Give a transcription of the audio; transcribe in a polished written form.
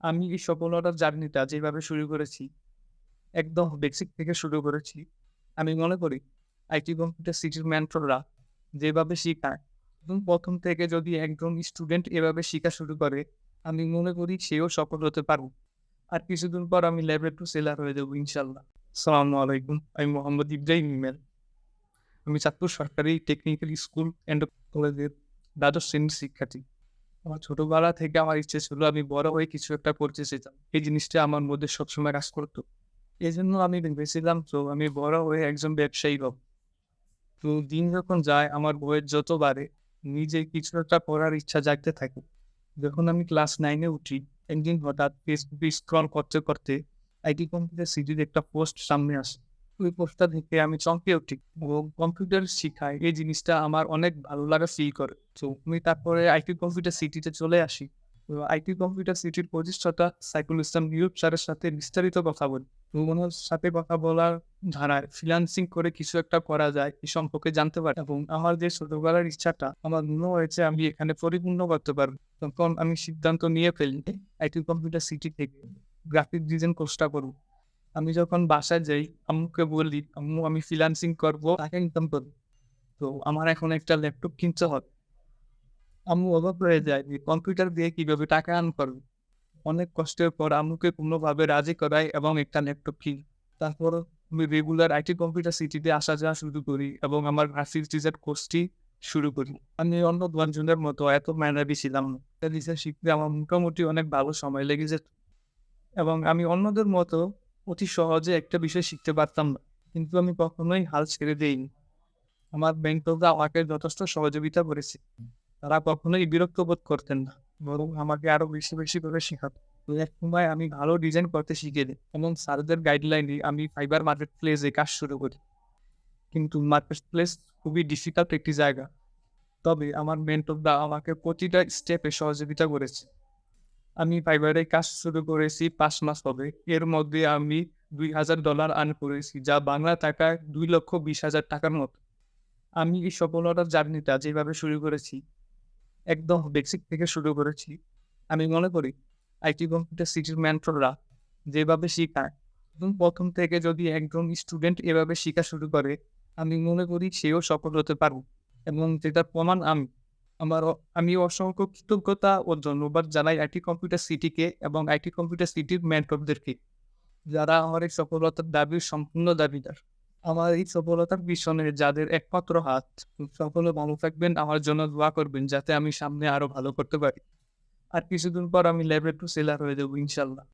আমি এই সফলতার জার্নিটা যেভাবে শুরু করেছি, একদম বেসিক থেকে শুরু করেছি। আমি মনে করি আইটি কম্পিউটার সিটির মেন্টররা যেভাবে শিখায় এবং ১ম থেকে যদি একজন স্টুডেন্ট এভাবে শিখা শুরু করে, আমি মনে করি সেও সফল হতে পারবে। আর কিছুদিন পর আমি লেভেল 2 সেলার হয়ে যাবো ইনশাআল্লাহ। আসসালামু আলাইকুম। আমি মোহাম্মদ ইব্রাহিম হিমেল। আমি চাঁদপুর সরকারি টেকনিক্যাল স্কুল অ্যান্ড কলেজের দ্বাদশ শ্রেণীর শিক্ষার্থী। আমার ছোটবেলা থেকে আমার ইচ্ছে ছিল আমি বড় হয়ে কিছু একটা করতে চেতাম। এই জিনিসটা আমার মধ্যে সবসময় কাজ করত। এজন্য আমি ভেবেছিলাম তো আমি বড় হয়ে একজন ব্যবসায়ী হব। তো দিন যখন যায় আমার বয়স যত বাড়ে, নিজে কিছু একটা করার ইচ্ছা জাগতে থাকে। যখন আমি ক্লাস 9 এ উঠি, একদিন হঠাৎ ফেসবুকে স্ক্রল করতে, করতে আইটি কম্পিউটার সিটির একটা পোস্ট সামনে আসে। ওই পোস্টটা দেখে আমি চমকে উঠি। ও কম্পিউটার শিখায় এই জিনিসটা আমার অনেক ভালো লাগা ফিল করে। তো আমি তারপরে আইটি কম্পিউটার সিটিতে চলে আসি। তো আইটি কম্পিউটার সিটির প্রতিষ্ঠাতা সাইফুল ইসলাম নিয়োগ স্যারের সাথে বিস্তারিত কথা বলি। তো ওনার সাথে কথা বলার ধারায় ফ্রিল্যান্সিং করে কিছু একটা করা যায় এ সম্পর্কে জানতে পারি এবং আমার যে ছোটবেলার ইচ্ছাটা আমার মনে হয়েছে আমি এখানে পরিপূর্ণ করতে পারবো। তখন আমি সিদ্ধান্ত নিয়ে ফেলি আইটি কম্পিউটার সিটি থেকে গ্রাফিক ডিজাইন কোর্সটা করব। আমি যখন বাসায় যাই আম্মুকে বলি, "আম্মু আমি ফ্রিল্যান্সিং করব, টাকা ইনকাম করব।" তো আমার এখন একটা ল্যাপটপ কিনতে হবে। আম্মু অবাক হয়ে যায় যে কম্পিউটার দিয়ে কিভাবে টাকা আর্ন করবে। অনেক কষ্টের পর আম্মুকে কোনোভাবে রাজি করাই এবং একটা ল্যাপটপ কিনি। তারপর আমি রেগুলার আইটি কম্পিউটার সিটিতে আসা যাওয়া শুরু করি এবং আমার গ্রাফিক্স ডিজাইন কোর্সটি শুরু করি। আমি অন্য ১০ জনের মতো এত মেধাবী ছিলাম না। এটা ডিজাইন শিখতে আমার মোটামুটি অনেক ভালো সময় লেগে যেত এবং আমি অন্যদের মতো অতি সহজে একটা বিষয় শিখতে পারতাম না। কিন্তু আমি কখনোই হাল ছেড়ে দেইনি। আমার মেন্টররা আমাকে যথেষ্ট সহযোগিতা করেছে। তারা কখনোই বিরক্ত বোধ করতেন না। বরং আমাকে আরো বেশি, বেশি করে শেখাতো। তো একসময় আমি ভালো ডিজাইন করতে শিখে যাই এবং স্যারদের গাইডলাইনে আমি ফাইবার মার্কেট প্লেসে কাজ শুরু করি। কিন্তু মার্কেট প্লেস খুবই ডিফিকাল্ট একটি জায়গা। তবে আমার মেন্টররা আমাকে প্রতিটা স্টেপে সহযোগিতা করেছে। আমি ফাইবারে কাজ শুরু করেছি ৫ মাস হবে। এর মধ্যে আমি $২,০০০ আর্ন করেছি, যা বাংলা টাকায় ৳২,২০,০০০ মতো। আমি এই সফলতার জার্নিটা যেভাবে শুরু করেছি, একদম বেসিক থেকে শুরু করেছি। আমি মনে করি আইটি কম্পিউটার সিটির মেন্টররা যেভাবে শিখায় এবং ১ম থেকে যদি একজন স্টুডেন্ট এভাবে শিখা শুরু করে, আমি মনে করি সেও সফল হতে পারবে এবং যেটার প্রমাণ আমি। আমি অসংখ্য কৃতজ্ঞতা ও ধন্যবাদ জানাই আইটি কম্পিউটার সিটিকে এবং আইটি কম্পিউটার সিটির মেন্টরদেরকে, যারা আমার এই সফলতার দাবির সম্পূর্ণ দাবিদার। আমার এই সফলতার পিছনে যাদের একমাত্র হাত, সকলে ভালো থাকবেন, আমার জন্য দোয়া করবেন যাতে আমি সামনে আরো ভালো করতে পারি। আর কিছুদিন পর আমি লেভেল 2 সেলার হয়ে যাবো ইনশাআল্লাহ।